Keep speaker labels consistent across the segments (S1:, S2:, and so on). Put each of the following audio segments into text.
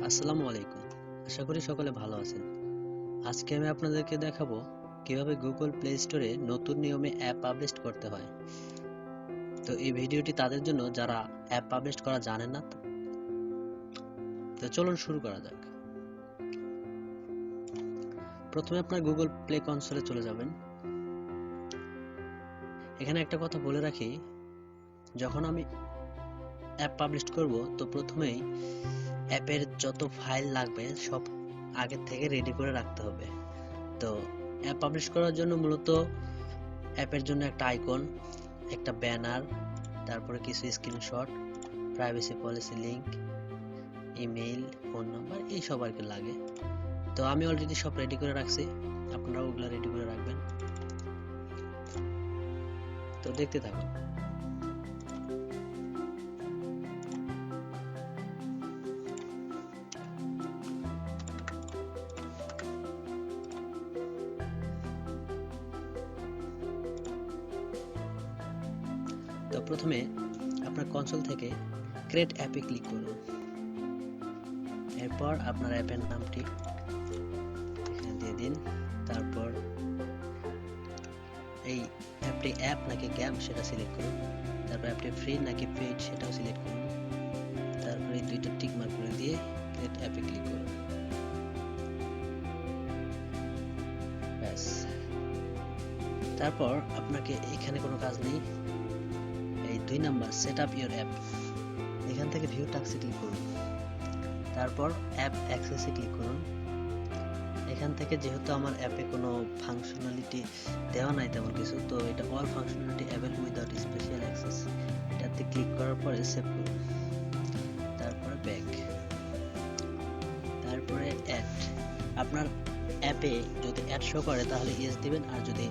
S1: আসসালামু আলাইকুম। আশা করি সকলে ভালো আছেন। আজকে আমি আপনাদেরকে দেখাবো কিভাবে গুগল প্লে স্টোরে নতুন নিয়মে অ্যাপ পাবলিশ করতে হয়। তো এই ভিডিওটি তাদের জন্য যারা অ্যাপ পাবলিশ করা জানেন না। তো চলুন শুরু করা যাক। প্রথমে আপনার গুগল প্লে কনসোলে চলে যাবেন। এখানে একটা কথা বলে রাখি, যখন আমি অ্যাপ পাবলিশ করব তো প্রথমেই অ্যাপের যত ফাইল লাগবে সব আগে থেকে রেডি করে রাখতে হবে। তো অ্যাপ পাবলিশ করার জন্য মূলত অ্যাপের জন্য একটা আইকন, একটা ব্যানার, তারপরে কিছু screenshot, privacy policy link, email, phone number, এই সব আর কি লাগে। তো আমি অলরেডি সব রেডি করে রাখছি, আপনারা ওগুলো রেডি করে রাখবেন। তো দেখতে থাকুন। তো প্রথমে আপনার কনসোল থেকে ক্রিয়েট অ্যাপে ক্লিক করুন। এরপর আপনার অ্যাপের নামটি এখানে দিয়ে দিন। তারপর এই অ্যাপটি অ্যাপ নাকি গেম সেটা সিলেক্ট করুন। তারপর অ্যাপটি ফ্রি নাকি পেইড সেটাও সিলেক্ট করুন। তারপরে দুইটা টিক মার্ক করে দিয়ে ক্রিয়েট অ্যাপে ক্লিক করুন। ব্যাস। তারপর আপনাকে এখানে কোনো কাজ নেই, এই 2 number set up your app, এখান থেকে ভিউ টাস্কে ক্লিক করুন। তারপর অ্যাপ অ্যাক্সেসে ক্লিক করুন। এখান থেকে যেহেতু আমার অ্যাপে কোনো ফাংশনালিটি দেওয়া নাই তেমন কিছু, তো এটা all functionality available without special access, এটাতে ক্লিক করার পরে সেভ করুন। তারপরে ব্যাক, তারপরে অ্যাড। আপনার অ্যাপে যদি অ্যাড শো করে তাহলে ইয়েস দিবেন, আর যদি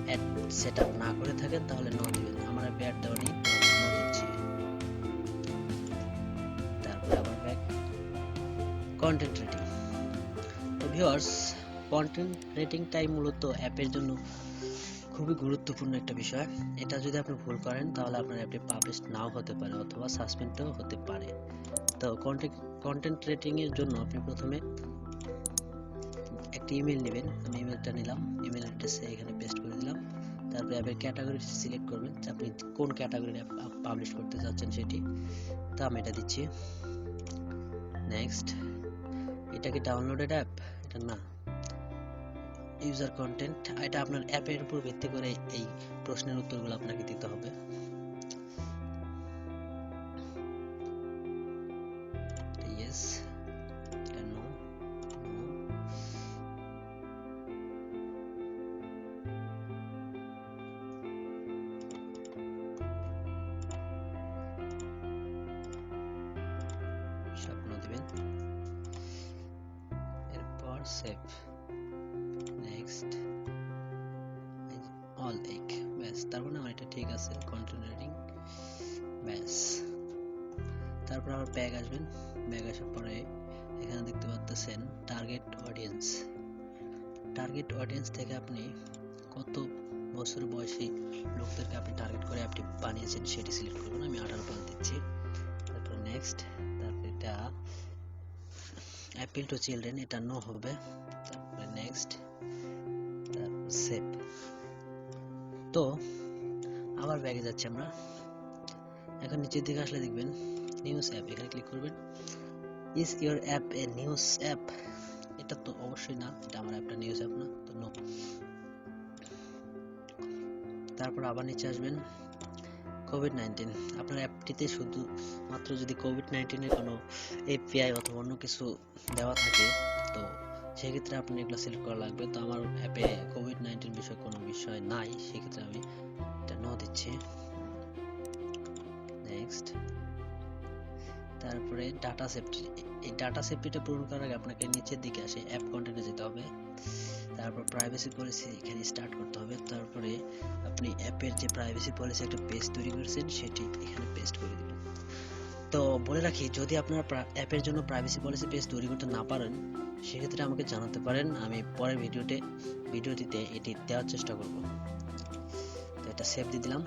S1: অ্যাড সেট আপ না করে থাকেন তাহলে নো দিবেন। আমার অ্যাপে অ্যাড দেওয়া নেই, নো দিচ্ছি। তারপরে আবার ব্যাক। Content rating. তো ভিউয়ার্স, কন্টেন্ট রেটিংটাই মূলত অ্যাপের জন্য খুবই গুরুত্বপূর্ণ একটা বিষয়। এটা যদি আপনি ভুল করেন তাহলে আপনার অ্যাপটি পাবলিশ নাও হতে পারে অথবা সাসপেন্ডও হতে পারে। তো কন্টেন্ট রেটিং এর জন্য আপনি প্রথমে একটা ইমেল নেবেন। আমি ইমেলটা নিলাম, ইমেল অ্যাড্রেসে এখানে পেস্ট করে দিলাম। তারপরে অ্যাপের ক্যাটাগরি সিলেক্ট করবেন যে আপনি কোন ক্যাটাগরির অ্যাপ পাবলিশ করতে চাচ্ছেন সেটি। তো আমি এটা দিচ্ছি। নেক্সট। এটা কি ডাউনলোডেড অ্যাপ? এটা না। ইউজার কন্টেন্ট, এটা আপনার অ্যাপের উপর ভিত্তি করে এই প্রশ্নের উত্তরগুলো আপনাকে দিতে হবে। ইয়েস, এটা নো, নো। স্বপ্ন দিবেন। এরপর সেভ। নেক্সট, অল এক। ব্যাস, তারপর না এটা ঠিক আছে। কন্টেন্ট রেটিং, ব্যাস। তারপর আবার ব্যাক আসবেন। ব্যাক আসার পরে এখানে দেখতে পাচ্ছেন টার্গেট অডিয়েন্স। টার্গেট অডিয়েন্স থেকে আপনি কত বছর বয়সী লোকদেরকে আপনি টার্গেট করে অ্যাপটি বানিয়েছেন সেটি সিলেক্ট করবেন। আমি 18+ দিচ্ছি। তারপর নেক্সট। তারপর এটা অ্যাপিল টু চিলড্রেন, এটা নো হবে। তারপরে নেক্সট, তারপর সেভ। তো আবার ব্যাগে যাচ্ছি আমরা। এখন নিচের দিকে আসলে দেখবেন নিউজ অ্যাপ, এখানে ক্লিক করবেন। Is your app A news app? এটা তো অবশ্যই না, এটা আমার অ্যাপটা নিউজ অ্যাপ না, তো নো। তারপর আবার নিচে আসবেন। কোভিড-19, আপনার অ্যাপটিতে শুধুমাত্র যদি কোভিড-19 এর কোনো এপিআই অথবা অন্য কিছু দেওয়া থাকে তো সেক্ষেত্রে আপনি এগুলো সিলেক্ট করা লাগবে। তো আমার অ্যাপে কোভিড-19 বিষয়ে কোনো বিষয় নাই, সেক্ষেত্রে আমি এটা নো দিচ্ছি। নেক্সট। তারপরে ডাটা সেফটি, এই ডাটা সেফটিটা পূরণ করার আগে আপনাকে নিচের দিকে আসে অ্যাপ কন্টেন্টে যেতে হবে। তারপর প্রাইভেসি পলিসি এখানে স্টার্ট করতে হবে। তারপরে আপনি অ্যাপের যে প্রাইভেসি পলিসি একটা পেজ তৈরি করেছেন সেটি এখানে পেস্ট করে দিবেন। তো বলে রাখি, যদি আপনার অ্যাপের জন্য প্রাইভেসি পলিসি পেজ তৈরি করতে না পারেন সেক্ষেত্রে আমাকে জানাতে পারেন, আমি পরের ভিডিওটিতে এটি দেওয়ার চেষ্টা করব। তো এটা সেভ দিয়ে দিলাম।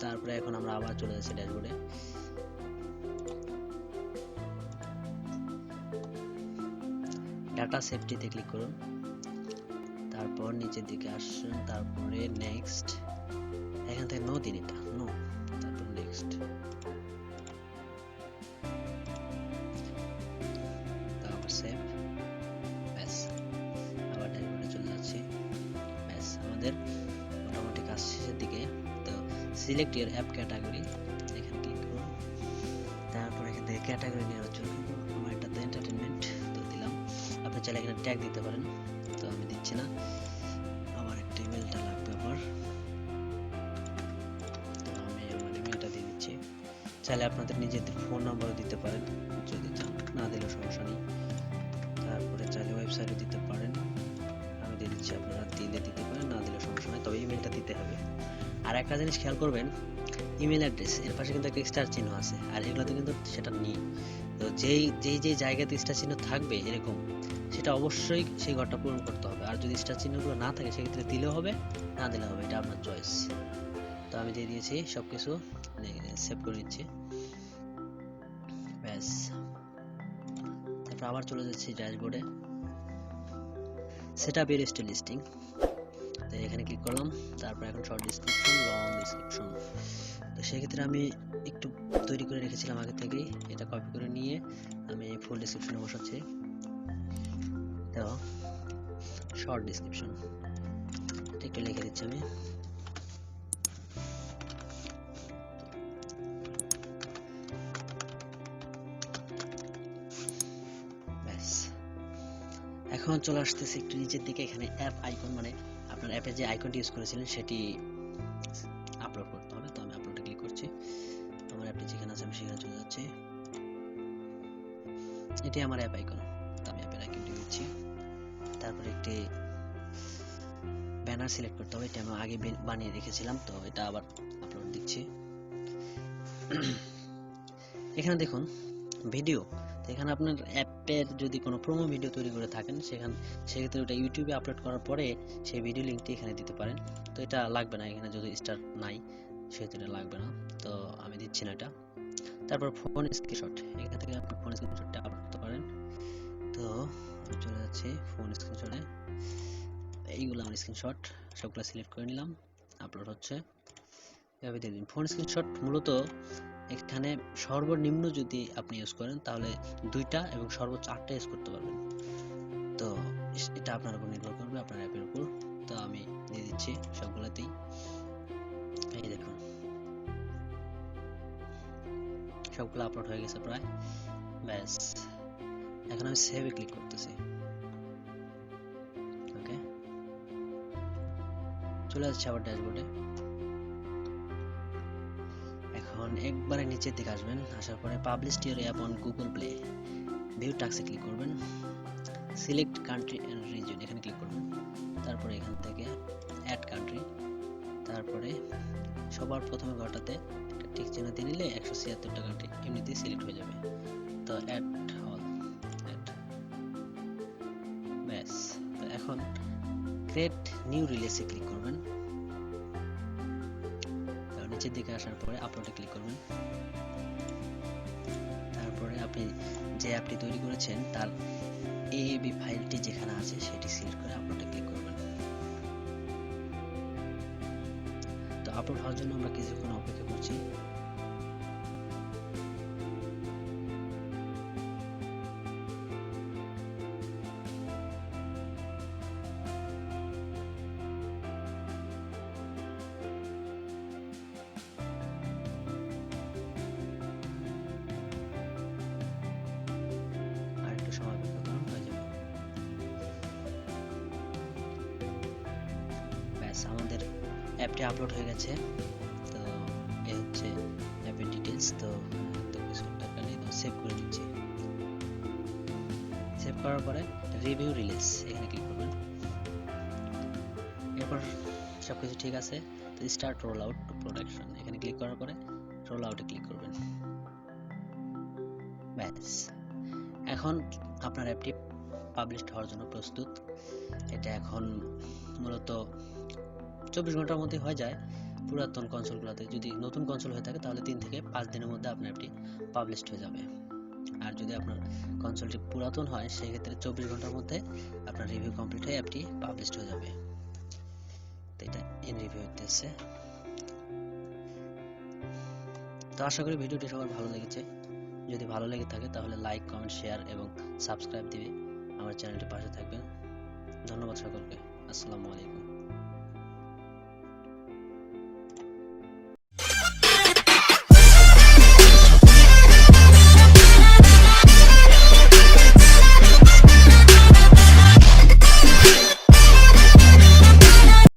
S1: তারপরে এখন আমরা আবার চলে যাচ্ছি ড্যাশবোর্ডে। ডাটা সেফটিতে ক্লিক করুন, তারপর নিচের দিকে আসুন, তারপরে নেক্সট, এখান থেকে নো দিন, এটা নো, তারপর নেক্সট, তারপর সেভ, ব্যাস আবার ড্যাশবোর্ডে চলে যাচ্ছি। ব্যাস আমাদের মোটামুটি কাজ শেষের দিকে। তো সিলেক্ট ইয়ার অ্যাপ ক্যাটাগরি, এখানে ক্লিক করুন, তারপর এখান থেকে ক্যাটাগরি নির্বাচন করব, আমার এটাতে এন্টারটেইনমেন্ট তো দিলাম। আপনি চাইলে এখানে ট্যাগ দিতে পারেন, তো আমি দিচ্ছি না, আমার একটা ইমেলটা লাগবে আবার, তো আমি আমার ইমেলটা দিয়ে দিচ্ছি। চাইলে আপনাদের নিজেদের ফোন নাম্বারও দিতে পারেন যদি চান, না দিলেও সমস্যা নেই। তারপরে চাইলে ওয়েবসাইটও দিতে পারেন, আমি দিয়ে দিচ্ছি, আপনারা দিলে দিতে পারেন, না দিলেও সমস্যা নেই, তবে ইমেলটা দিতে হবে। আর একটা জিনিস খেয়াল করবেন, ইমেল অ্যাড্রেস এর পাশে কিন্তু একটা স্টার চিহ্ন আছে, আর এগুলোতে কিন্তু সেটা নেই। তো যেই জায়গাতে স্টার চিহ্ন থাকবে এরকম, সেটা অবশ্যই সেই ঘরটা পূরণ করতে হবে। আর যদি স্টার চিহ্নগুলো না থাকে সেক্ষেত্রে দিলেও হবে, না দিলেও হবে, এটা আপনার চয়েস। তো আমি দিয়ে দিয়েছি সবকিছু, মানে সেভ করে নিচ্ছি, ব্যাস। তারপর আবার চলে যাচ্ছি ড্যাশবোর্ডে, set up your style listing, তো এখানে ক্লিক করলাম। তারপর এখন শর্ট ডিসক্রিপশন, লং ডিসক্রিপশন, তো সেক্ষেত্রে আমি একটু তৈরি করে রেখেছিলাম আগে থেকেই, এটা কপি করে নিয়ে আমি ফুল ডিসক্রিপশনে বসাচ্ছি। তো শর্ট ডিসক্রিপশন একটু লিখে দিচ্ছি আমি, ব্যাস। এখন চলে আসতেছে একটু নিচের দিকে, এখানে অ্যাপ আইকন, মানে আপনার অ্যাপে যে আইকনটি ইউজ করেছিলেন সেটি আপলোড করতে হবে। তো আমি আপলোডে ক্লিক করছি, আমার অ্যাপটি যেখানে আছে আমি সেখানে চলে যাচ্ছি, এটি আমার অ্যাপ আইকন, তো আমি অ্যাপের আইকনটি দিচ্ছি। তারপরে একটি ব্যানার সিলেক্ট করতে হবে, এটা আমি আগে বানিয়ে রেখেছিলাম, তো এটা আবার আপলোড দিচ্ছি। এখানে দেখুন ভিডিও, তো এখানে আপনার অ্যাপের যদি কোনো প্রোমো ভিডিও তৈরি করে থাকেন সেক্ষেত্রে ওটা ইউটিউবে আপলোড করার পরে সেই ভিডিও লিঙ্কটি এখানে দিতে পারেন। তো এটা লাগবে না, এখানে যদি স্টার নাই সেহেতু এটা লাগবে না, তো আমি দিচ্ছি না এটা। তারপর ফোন স্ক্রিনশট, এখান থেকে আপনি ফোন স্ক্রিনশটটা আপলোড করতে পারেন। তো আমি চলে যাচ্ছি ফোন স্ক্রিনশটে, এইগুলো আমার স্ক্রিনশট, সবগুলো সিলেক্ট করে নিলাম, আপলোড হচ্ছে, এভাবে দিয়ে দিন। ফোন স্ক্রিনশট মূলত এখানে সর্বনিম্ন যদি আপনি ইউজ করেন তাহলে 2টা এবং সর্বোচ্চ 8টা ইউজ করতে পারবেন। তো এটা আপনার উপর নির্ভর করবে, আপনার অ্যাপের উপর। তো আমি দিয়ে দিচ্ছি সবগুলোতেই, এই দেখুন সবগুলো আপলোড হয়ে গেছে প্রায়, ব্যাস। এখন আমি সেভে ক্লিক করতেছি, ওকে, চলে যাচ্ছে আবার ড্যাশবোর্ডে। এখন একবারে নিচের দিকে আসবেন, আসার পরে publish your app on Google Play, view টাস্কে ক্লিক করবেন, সিলেক্ট কান্ট্রি এন্ড রিজন, এখানে ক্লিক করবেন, তারপরে এখান থেকে অ্যাড কান্ট্রি, তারপরে সবার প্রথমে ঘরটাতে একটা টিক চিহ্ন দিয়ে নিলে 176টা কান্ট্রি এমনিতেই সিলেক্ট হয়ে যাবে। তো অ্যাড অল, অ্যাড, ব্যাস। তো এখন ক্রিয়েট নিউ রিলিজে ক্লিক করবেন, নিচের দিকে আসার পরে আপলোডে ক্লিক করবেন, তারপরে আপনি যে অ্যাপটি তৈরি করেছেন তার এএবি ফাইলটি যেখানে আছে সেটি সিলেক্ট করে আপলোডে ক্লিক করবেন। তো আপলোড হওয়ার জন্য আমরা কিছুক্ষণ অপেক্ষা করছি। আর একটু সময় অপেক্ষা করুন, হয়ে যাবে। ব্যাস আমাদের অ্যাপটি আপলোড হয়ে গেছে। তো এই হচ্ছে অ্যাপের ডিটেলস। তো কিছু টাকা নেই, তো সেভ করে দিচ্ছি। সেভ করার পরে রিভিউ রিলিজ এখানে ক্লিক করবেন, এরপর সবকিছু ঠিক আছে। তো start roll out to production এখানে ক্লিক করার পরে রোল আউটে ক্লিক করবেন, ব্যাস। এখন আপনার অ্যাপটি পাবলিশ হওয়ার জন্য প্রস্তুত। এটা এখন মূলত 24 ঘন্টার মধ্যে হয়ে যায় পুরাতন কনসোলগুলোতে। যদি নতুন কনসোল হয়ে থাকে তাহলে 3 থেকে 5 দিনের মধ্যে আপনার অ্যাপটি পাবলিশড হয়ে যাবে। আর যদি আপনার কনসোলটি পুরাতন হয় সেক্ষেত্রে 24 ঘন্টার মধ্যে আপনার রিভিউ কমপ্লিট হয়ে অ্যাপটি পাবলিশড হয়ে যাবে। তো এটা ইন রিভিউ হইতেছে। তো আশা করি ভিডিওটি সবার ভালো লেগেছে। যদি ভালো লেগে থাকে তাহলে লাইক, কমেন্ট, শেয়ার এবং সাবস্ক্রাইব দিবে। আমার চ্যানেলটি পাশে থাকবেন। ধন্যবাদ সকলকে। আসসালামু আলাইকুম।